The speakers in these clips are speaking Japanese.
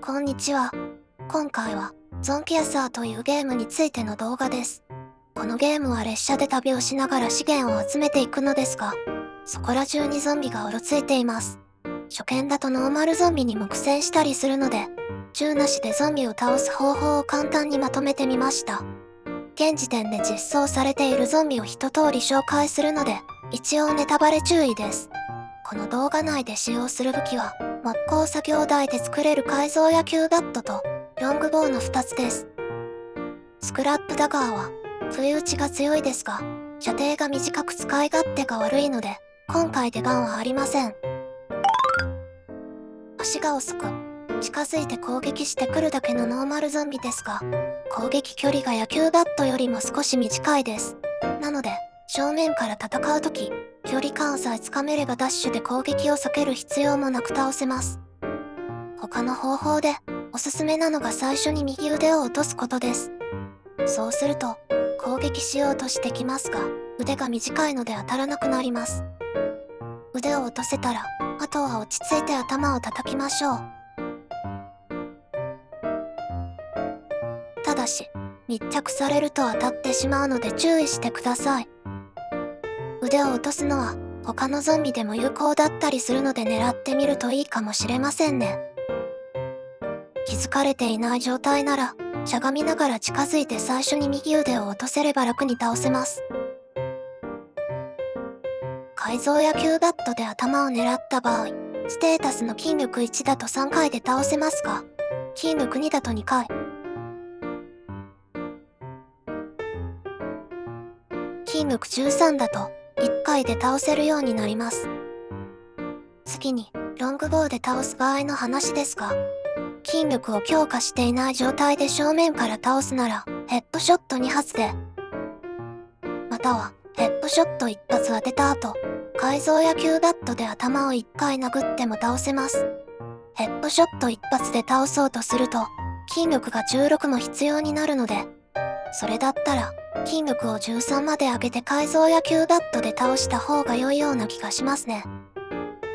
こんにちは。今回は、ゾンピアサーというゲームについての動画です。このゲームは列車で旅をしながら資源を集めていくのですが、そこら中にゾンビがうろついています。初見だとノーマルゾンビにも苦戦したりするので、銃なしでゾンビを倒す方法を簡単にまとめてみました。現時点で実装されているゾンビを一通り紹介するので、一応ネタバレ注意です。この動画内で使用する武器は、木工作業台で作れる改造野球バットと、ロングボウの2つです。スクラップダガーは、不意打ちが強いですが、射程が短く使い勝手が悪いので、今回出番はありません。足が遅く、近づいて攻撃してくるだけのノーマルゾンビですが、攻撃距離が野球バットよりも少し短いです。なので、正面から戦うとき、距離感さえつかめればダッシュで攻撃を避ける必要もなく倒せます。他の方法で、おすすめなのが最初に右腕を落とすことです。そうすると、攻撃しようとしてきますが、腕が短いので当たらなくなります。腕を落とせたら、あとは落ち着いて頭を叩きましょう。ただし、密着されると当たってしまうので注意してください。腕を落とすのは、他のゾンビでも有効だったりするので狙ってみるといいかもしれませんね。気づかれていない状態なら、しゃがみながら近づいて最初に右腕を落とせれば楽に倒せます。改造野球バットで頭を狙った場合、ステータスの筋力1だと3回で倒せますが、筋力2だと2回。筋力13だと1回で倒せるようになります。次に、ロングボウで倒す場合の話ですが、筋力を強化していない状態で正面から倒すなら、ヘッドショット2発で、または、ヘッドショット1発当てた後、改造野球バットで頭を1回殴っても倒せます。ヘッドショット1発で倒そうとすると、筋力が16も必要になるので、それだったら、筋力を13まで上げて改造野球バットで倒した方が良いような気がしますね。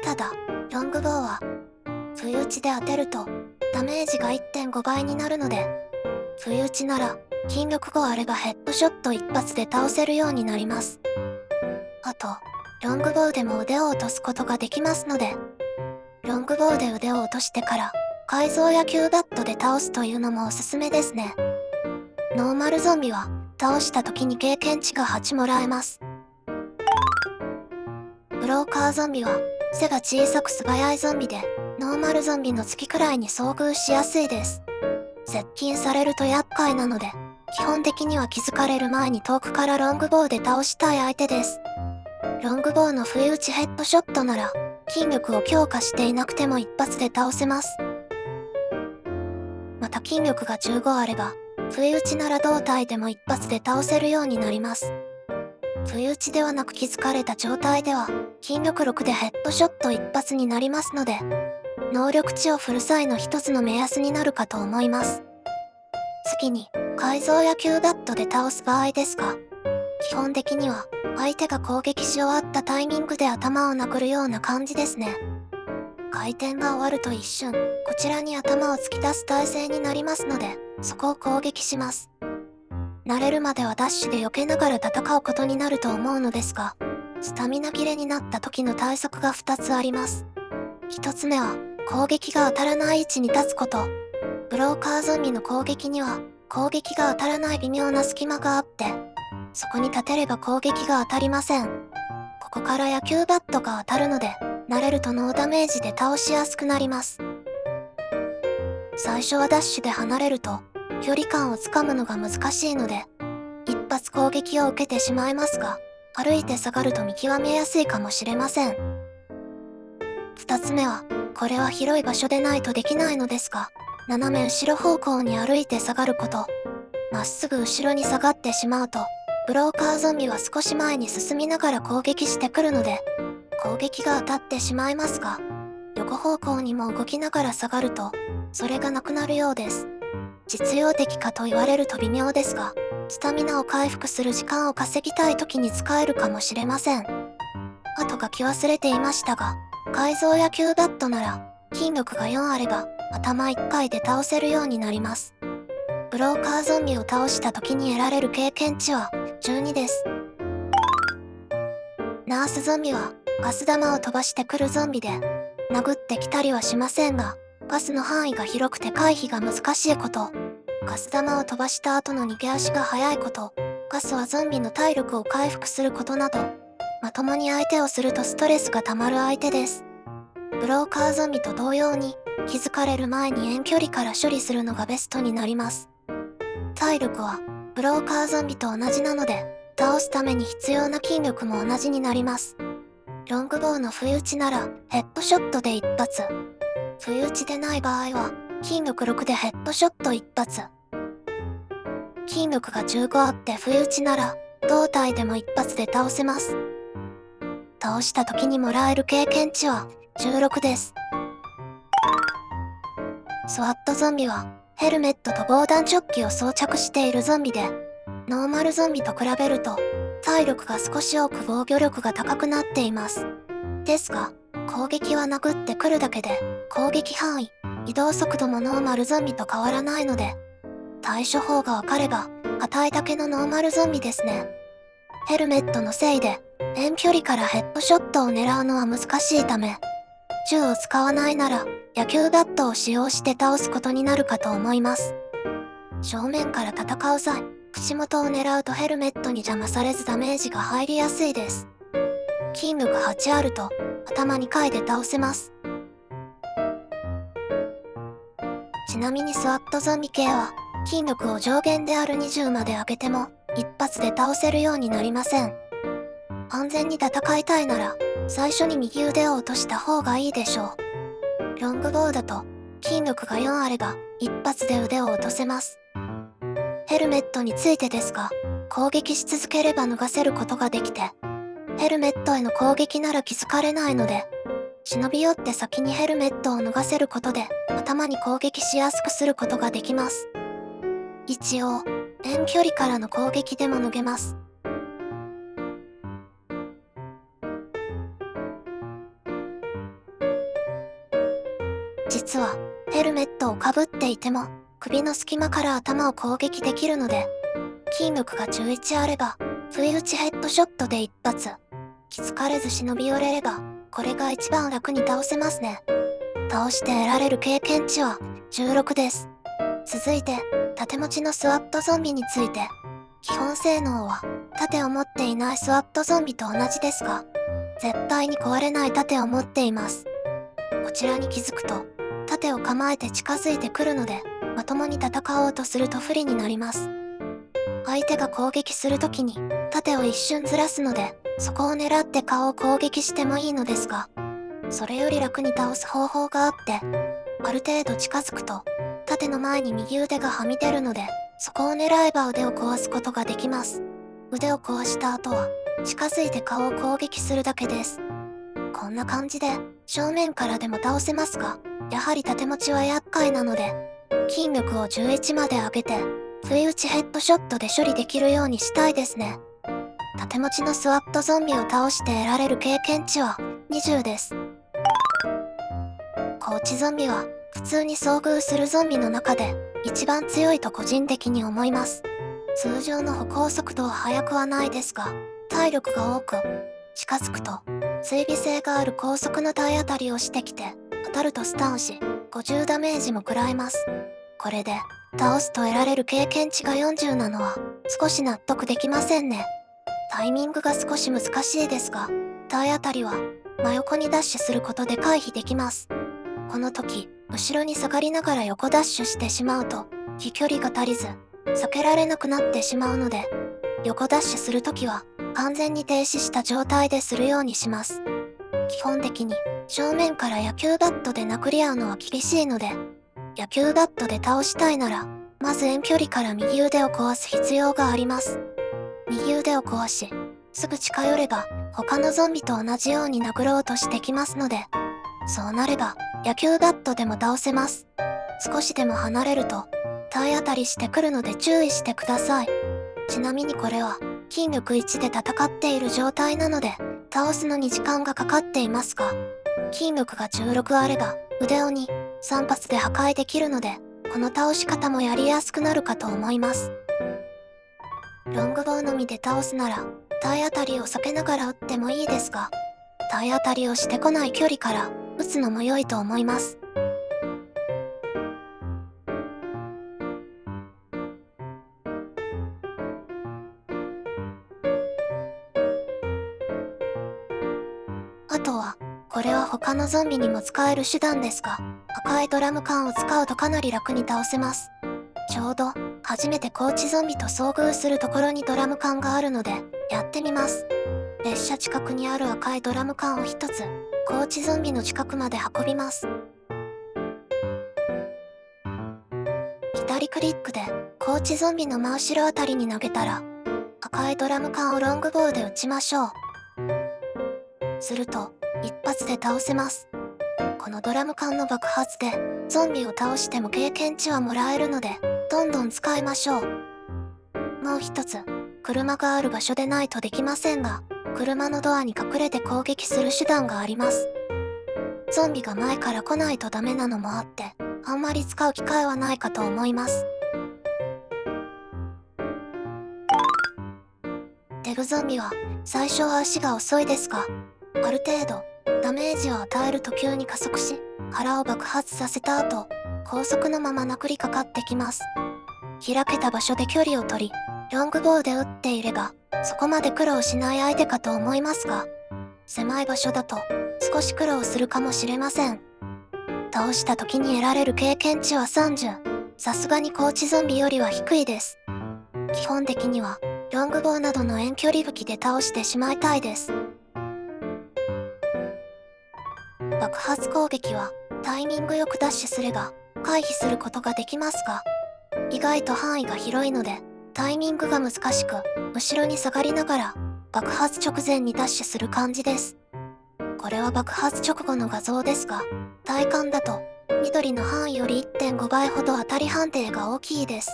ただ、ロングボウは、不意打ちで当てると、ダメージが 1.5 倍になるので、不意打ちなら、筋力5あればヘッドショット1発で倒せるようになります。あと、ロングボウでも腕を落とすことができますので、ロングボウで腕を落としてから、改造野球バットで倒すというのもおすすめですね。ノーマルゾンビは、倒した時に経験値が8もらえます。ブローカーゾンビは、背が小さく素早いゾンビで、ノーマルゾンビの月くらいに遭遇しやすいです。接近されると厄介なので、基本的には気づかれる前に遠くからロングボウで倒したい相手です。ロングボウの不意打ちヘッドショットなら、筋力を強化していなくても一発で倒せます。また筋力が15あれば、不意打ちなら胴体でも一発で倒せるようになります。不意打ちではなく気づかれた状態では、筋力6でヘッドショット一発になりますので、能力値を振る際の一つの目安になるかと思います。次に、改造野球バットで倒す場合ですが、基本的には、相手が攻撃し終わったタイミングで頭を殴るような感じですね。回転が終わると一瞬、こちらに頭を突き出す体勢になりますので、そこを攻撃します。慣れるまではダッシュで避けながら戦うことになると思うのですが、スタミナ切れになった時の対策が2つあります。1つ目は、攻撃が当たらない位置に立つこと。ブローカーゾンビの攻撃には、攻撃が当たらない微妙な隙間があって、そこに立てれば攻撃が当たりません。ここから野球バットが当たるので、慣れるとノーダメージで倒しやすくなります。最初はダッシュで離れると、距離感をつかむのが難しいので、一発攻撃を受けてしまいますが、歩いて下がると見極めやすいかもしれません。二つ目は、これは広い場所でないとできないのですが、斜め後ろ方向に歩いて下がること。まっすぐ後ろに下がってしまうと、ブローカーゾンビは少し前に進みながら攻撃してくるので、攻撃が当たってしまいますが、横方向にも動きながら下がると、それがなくなるようです。実用的かと言われると微妙ですが、スタミナを回復する時間を稼ぎたい時に使えるかもしれません。あと書き忘れていましたが、改造野球バットなら、筋力が4あれば、頭1回で倒せるようになります。ブローカーゾンビを倒した時に得られる経験値は12です。ナースゾンビはガス玉を飛ばしてくるゾンビで、殴ってきたりはしませんが、ガスの範囲が広くて回避が難しいこと、ガス玉を飛ばした後の逃げ足が速いこと、ガスはゾンビの体力を回復することなど、まともに相手をするとストレスが溜まる相手です。ブローカーゾンビと同様に、気づかれる前に遠距離から処理するのがベストになります。体力はブローカーゾンビと同じなので、倒すために必要な筋力も同じになります。ロングボウの不意打ちならヘッドショットで一発。不意打ちでない場合は筋力6でヘッドショット一発。筋力が15あって不意打ちなら胴体でも一発で倒せます。倒した時にもらえる経験値は16です。スワットゾンビはヘルメットと防弾チョッキを装着しているゾンビで、ノーマルゾンビと比べると体力が少し多く防御力が高くなっています。ですが、攻撃は殴ってくるだけで、攻撃範囲、移動速度もノーマルゾンビと変わらないので、対処法がわかれば、硬いだけのノーマルゾンビですね。ヘルメットのせいで、遠距離からヘッドショットを狙うのは難しいため、銃を使わないなら、野球バットを使用して倒すことになるかと思います。正面から戦う際、口元を狙うとヘルメットに邪魔されずダメージが入りやすいです。筋力8あると、頭2回で倒せます。ちなみにスワットゾンビ系は、筋力を上限である20まで上げても、一発で倒せるようになりません。安全に戦いたいなら、最初に右腕を落とした方がいいでしょう。ロングボウだと、筋力が4あれば、一発で腕を落とせます。ヘルメットについてですが、攻撃し続ければ脱がせることができて、ヘルメットへの攻撃なら気づかれないので、忍び寄って先にヘルメットを脱がせることで、頭に攻撃しやすくすることができます。一応、遠距離からの攻撃でも脱げます。実は、ヘルメットをかぶっていても、首の隙間から頭を攻撃できるので、筋力が11あれば、不意打ちヘッドショットで一発。気づかれず忍び寄れれば、これが一番楽に倒せますね。倒して得られる経験値は16です。続いて、盾持ちのスワットゾンビについて。基本性能は、盾を持っていないスワットゾンビと同じですが、絶対に壊れない盾を持っています。こちらに気づくと、盾を構えて近づいてくるので、まともに戦おうとすると不利になります。相手が攻撃するときに、盾を一瞬ずらすので、そこを狙って顔を攻撃してもいいのですが、それより楽に倒す方法があって、ある程度近づくと、盾の前に右腕がはみ出るので、そこを狙えば腕を壊すことができます。腕を壊した後は、近づいて顔を攻撃するだけです。こんな感じで、正面からでも倒せますが、やはり盾持ちは厄介なので、筋力を11まで上げて、不意打ちヘッドショットで処理できるようにしたいですね。盾持ちのスワットゾンビを倒して得られる経験値は20です。コーチゾンビは普通に遭遇するゾンビの中で一番強いと個人的に思います。通常の歩行速度は速くはないですが、体力が多く、近づくと追尾性がある高速の体当たりをしてきて、当たるとスタンし、50ダメージも食らいます。これで、倒すと得られる経験値が40なのは、少し納得できませんね。タイミングが少し難しいですが、体当たりは、真横にダッシュすることで回避できます。この時、後ろに下がりながら横ダッシュしてしまうと、飛距離が足りず、避けられなくなってしまうので、横ダッシュするときは、完全に停止した状態でするようにします。基本的に、正面から野球バットで殴り合うのは厳しいので、野球バットで倒したいなら、まず遠距離から右腕を壊す必要があります。右腕を壊し、すぐ近寄れば、他のゾンビと同じように殴ろうとしてきますので、そうなれば、野球バットでも倒せます。少しでも離れると、体当たりしてくるので注意してください。ちなみにこれは、筋力1で戦っている状態なので、倒すのに時間がかかっていますが、筋力が16あれば、腕を2、3発で破壊できるので、この倒し方もやりやすくなるかと思います。ロングボウのみで倒すなら、体当たりを避けながら撃ってもいいですが、体当たりをしてこない距離から撃つのも良いと思います。あとは、これは他のゾンビにも使える手段ですが、赤いドラム缶を使うとかなり楽に倒せます。ちょうど、初めて高地ゾンビと遭遇するところにドラム缶があるので、やってみます。列車近くにある赤いドラム缶を一つ、高地ゾンビの近くまで運びます。左クリックで、高地ゾンビの真後ろあたりに投げたら、赤いドラム缶をロングボウで撃ちましょう。すると、一発で倒せます。このドラム缶の爆発で、ゾンビを倒しても経験値はもらえるので、どんどん使いましょう。もう一つ、車がある場所でないとできませんが、車のドアに隠れて攻撃する手段があります。ゾンビが前から来ないとダメなのもあって、あんまり使う機会はないかと思います。デブゾンビは、最初は足が遅いですが、ある程度、ダメージを与えると急に加速し、腹を爆発させた後、高速のまま殴りかかってきます。開けた場所で距離を取り、ロングボウで撃っていれば、そこまで苦労しない相手かと思いますが、狭い場所だと、少し苦労するかもしれません。倒した時に得られる経験値は30。さすがに高地ゾンビよりは低いです。基本的には、ロングボウなどの遠距離武器で倒してしまいたいです。爆発攻撃は、タイミングよくダッシュすれば、回避することができますが、意外と範囲が広いので、タイミングが難しく、後ろに下がりながら、爆発直前にダッシュする感じです。これは爆発直後の画像ですが、体感だと、緑の範囲より 1.5 倍ほど当たり判定が大きいです。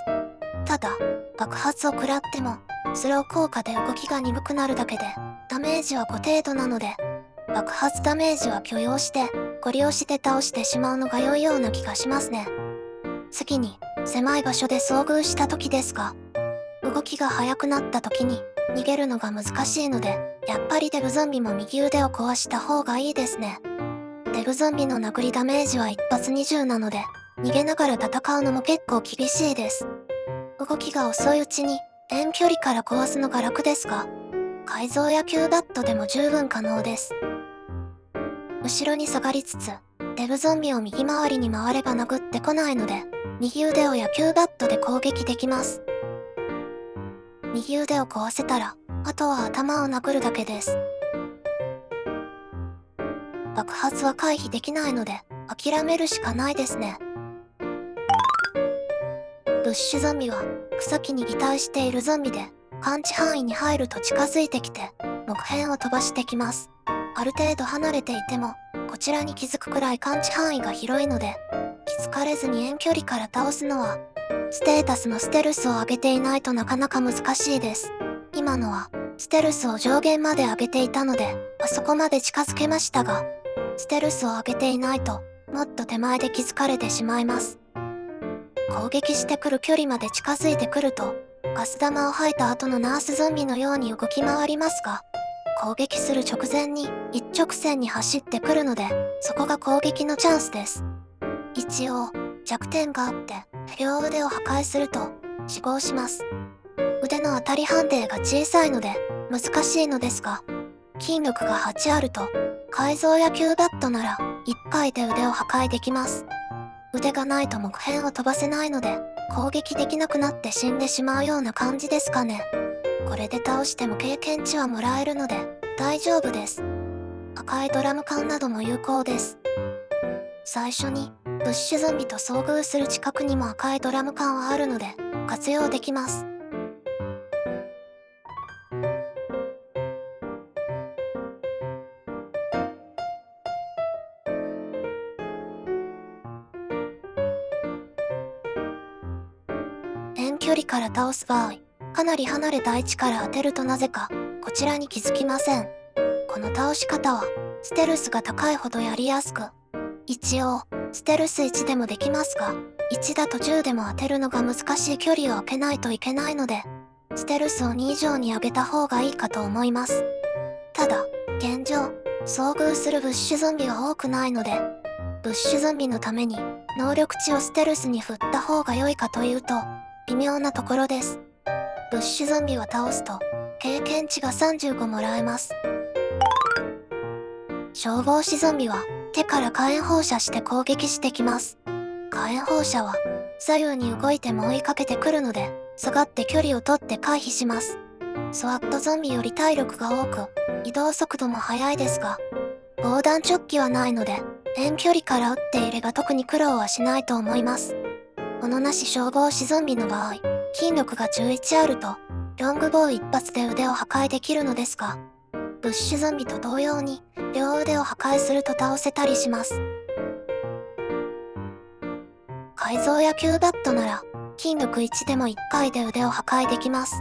ただ、爆発を食らっても、スロー効果で動きが鈍くなるだけで、ダメージは5程度なので、爆発ダメージは許容して、ゴリ押しで倒してしまうのが良いような気がしますね。次に、狭い場所で遭遇した時ですが、動きが速くなった時に、逃げるのが難しいので、やっぱりデブゾンビも右腕を壊した方がいいですね。デブゾンビの殴りダメージは一発20なので、逃げながら戦うのも結構厳しいです。動きが遅いうちに、遠距離から壊すのが楽ですが、改造やキューバットでも十分可能です。後ろに下がりつつ、デブゾンビを右回りに回れば殴ってこないので、右腕を野球バットで攻撃できます。右腕を壊せたら、あとは頭を殴るだけです。爆発は回避できないので、諦めるしかないですね。ブッシュゾンビは、草木に擬態しているゾンビで、感知範囲に入ると近づいてきて、木片を飛ばしてきます。ある程度離れていても、こちらに気づくくらい感知範囲が広いので、気づかれずに遠距離から倒すのは、ステータスのステルスを上げていないとなかなか難しいです。今のは、ステルスを上限まで上げていたので、あそこまで近づけましたが、ステルスを上げていないと、もっと手前で気づかれてしまいます。攻撃してくる距離まで近づいてくると、ガス玉を吐いた後のナースゾンビのように動き回りますが、攻撃する直前に一直線に走ってくるので、そこが攻撃のチャンスです。一応、弱点があって、両腕を破壊すると、死亡します。腕の当たり判定が小さいので、難しいのですが、筋力が8あると、改造やキューバットなら、1回で腕を破壊できます。腕がないと木片を飛ばせないので、攻撃できなくなって死んでしまうような感じですかね。これで倒しても経験値はもらえるので、大丈夫です。赤いドラム缶なども有効です。最初に、ブッシュゾンビと遭遇する近くにも赤いドラム缶はあるので、活用できます。遠距離から倒す場合、かなり離れた位置から当てるとなぜか、こちらに気づきません。この倒し方は、ステルスが高いほどやりやすく、一応、ステルス1でもできますが、1だと10でも当てるのが難しい距離を空けないといけないので、ステルスを2以上に上げた方がいいかと思います。ただ、現状、遭遇するブッシュゾンビは多くないので、ブッシュゾンビのために、能力値をステルスに振った方が良いかというと、微妙なところです。ブッシュゾンビは倒すと、経験値が35もらえます。消防士ゾンビは、手から火炎放射して攻撃してきます。火炎放射は、左右に動いても追いかけてくるので、下がって距離を取って回避します。スワットゾンビより体力が多く、移動速度も速いですが、防弾チョッキはないので、遠距離から撃っていれば特に苦労はしないと思います。斧なし消防士ゾンビの場合、筋力が11あると、ロングボウ一発で腕を破壊できるのですが、ブッシュゾンビと同様に、両腕を破壊すると倒せたりします。改造野球バットなら、筋力1でも1回で腕を破壊できます。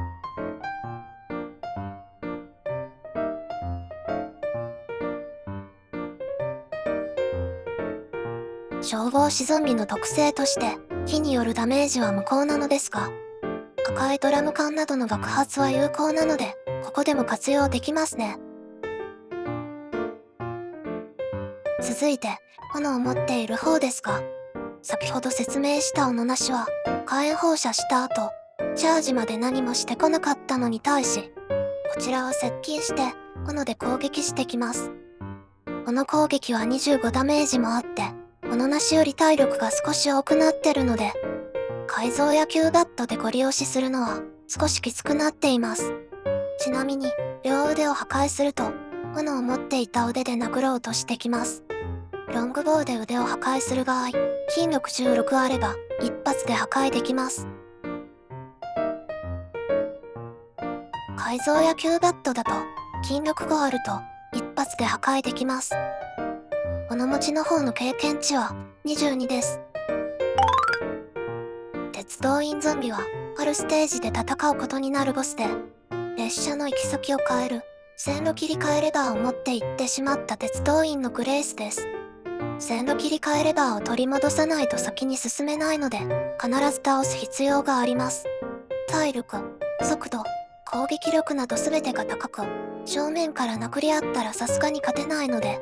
消防士ゾンビの特性として、火によるダメージは無効なのですが、赤いドラム缶などの爆発は有効なので、ここでも活用できますね。続いて、斧を持っている方ですが、先ほど説明した斧なしは、火炎放射した後、チャージまで何もしてこなかったのに対し、こちらは接近して、斧で攻撃してきます。この攻撃は25ダメージもあって、斧なしより体力が少し多くなってるので、改造野球バットでゴリ押しするのは少しきつくなっています。ちなみに、両腕を破壊すると、斧を持っていた腕で殴ろうとしてきます。ロングボウで腕を破壊する場合、筋力16あれば、一発で破壊できます。改造野球バットだと、筋力5あると、一発で破壊できます。斧持ちの方の経験値は、22です。鉄道員ゾンビは、あるステージで戦うことになるボスで、列車の行き先を変える、線路切り替えレバーを持って行ってしまった鉄道員のグレースです。線路切り替えレバーを取り戻さないと先に進めないので、必ず倒す必要があります。体力、速度、攻撃力など全てが高く、正面から殴り合ったらさすがに勝てないので、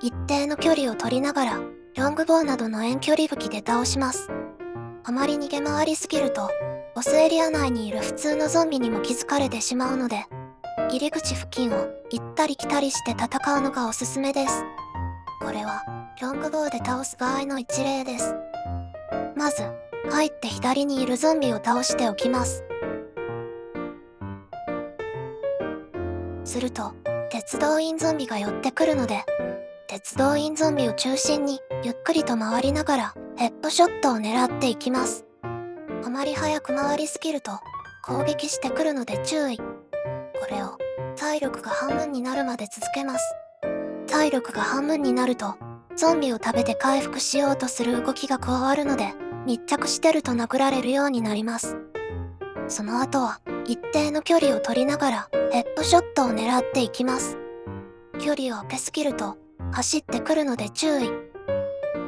一定の距離を取りながら、ロングボウなどの遠距離武器で倒します。あまり逃げ回りすぎると、ボスエリア内にいる普通のゾンビにも気づかれてしまうので、入り口付近を行ったり来たりして戦うのがおすすめです。これは、ロングボウで倒す場合の一例です。まず、入って左にいるゾンビを倒しておきます。すると、鉄道員ゾンビが寄ってくるので、鉄道員ゾンビを中心にゆっくりと回りながらヘッドショットを狙っていきます。あまり早く回りすぎると攻撃してくるので注意。これを体力が半分になるまで続けます。体力が半分になるとゾンビを食べて回復しようとする動きが加わるので密着してると殴られるようになります。その後は一定の距離を取りながらヘッドショットを狙っていきます。距離を空けすぎると走ってくるので注意。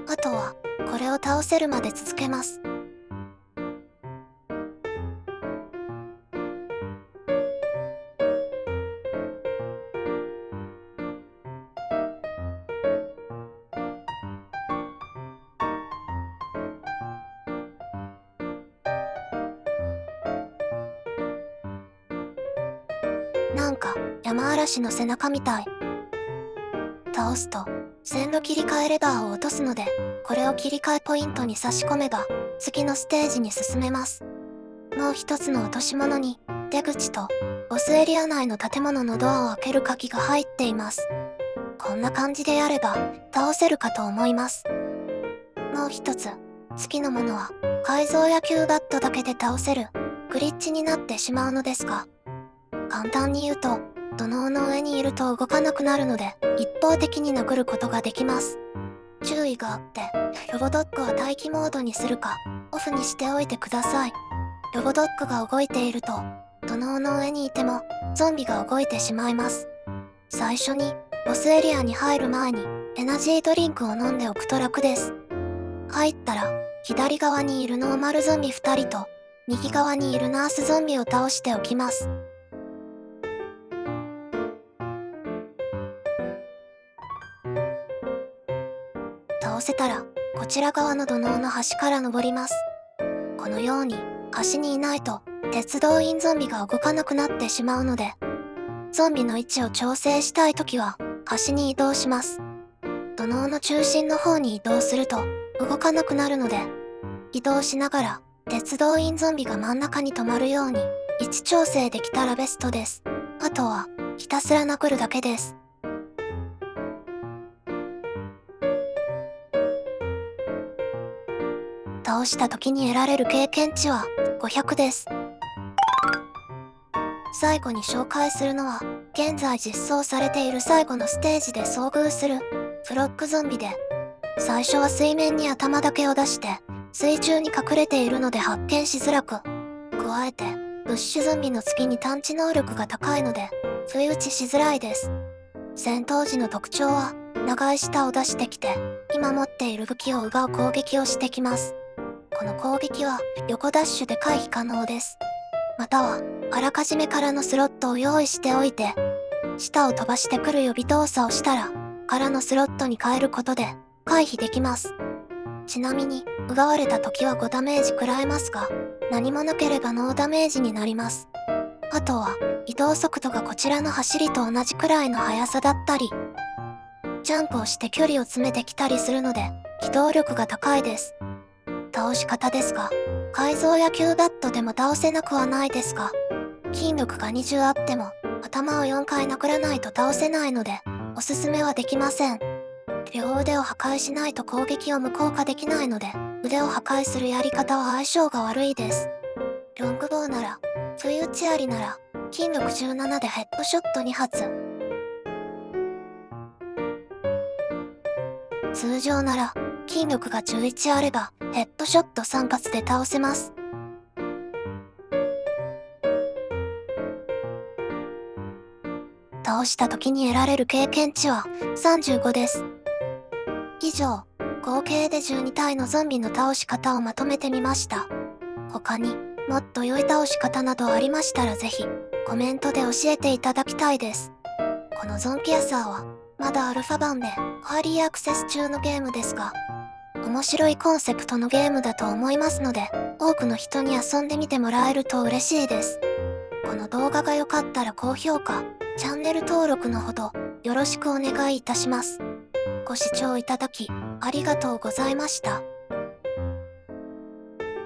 あとはこれを倒せるまで続けます。なんか山嵐の背中みたい。倒すと線路切り替えレバーを落とすので、これを切り替えポイントに差し込めば次のステージに進めます。もう一つの落とし物に出口とボスエリア内の建物のドアを開ける鍵が入っています。こんな感じでやれば倒せるかと思います。もう一つ、次のものは改造野球バットだけで倒せるグリッチになってしまうのですが、簡単に言うと、土のうの上にいると動かなくなるので、一方的に殴ることができます。注意があって、ロボドッグは待機モードにするか、オフにしておいてください。ロボドッグが動いていると、土のうの上にいても、ゾンビが動いてしまいます。最初に、ボスエリアに入る前にエナジードリンクを飲んでおくと楽です。入ったら、左側にいるノーマルゾンビ2人と、右側にいるナースゾンビを倒しておきます。倒せたら、こちら側の土のうの端から登ります。このように、端にいないと、鉄道員ゾンビが動かなくなってしまうので、ゾンビの位置を調整したいときは、端に移動します。土のうの中心の方に移動すると、動かなくなるので、移動しながら、鉄道員ゾンビが真ん中に止まるように、位置調整できたらベストです。あとは、ひたすら殴るだけです。倒した時に得られる経験値は500です。最後に紹介するのは、現在実装されている最後のステージで遭遇するフロッグゾンビで、最初は水面に頭だけを出して、水中に隠れているので発見しづらく、加えて、ブッシュゾンビの次に探知能力が高いので、不意打ちしづらいです。戦闘時の特徴は、長い舌を出してきて、今持っている武器を奪う攻撃をしてきます。この攻撃は、横ダッシュで回避可能です。または、あらかじめ空のスロットを用意しておいて、舌を飛ばしてくる予備動作をしたら、空のスロットに変えることで、回避できます。ちなみに、奪われた時は5ダメージ食らえますが、何もなければノーダメージになります。あとは、移動速度がこちらの走りと同じくらいの速さだったり、ジャンプをして距離を詰めてきたりするので、機動力が高いです。倒し方ですが、改造やキューバットでも倒せなくはないですが、筋力が20あっても、頭を4回殴らないと倒せないので、おすすめはできません。両腕を破壊しないと攻撃を無効化できないので、腕を破壊するやり方は相性が悪いです。ロングボウなら、不意打ちありなら、筋力17でヘッドショット2発。通常なら、筋力が11あれば、ヘッドショット3発で倒せます。倒した時に得られる経験値は35です。以上、合計で12体のゾンビの倒し方をまとめてみました。他にもっと良い倒し方などありましたらぜひコメントで教えていただきたいです。このゾンピアサーはまだアルファ版でアーリーアクセス中のゲームですが、面白いコンセプトのゲームだと思いますので、多くの人に遊んでみてもらえると嬉しいです。この動画が良かったら高評価、チャンネル登録のほどよろしくお願いいたします。ご視聴いただきありがとうございました。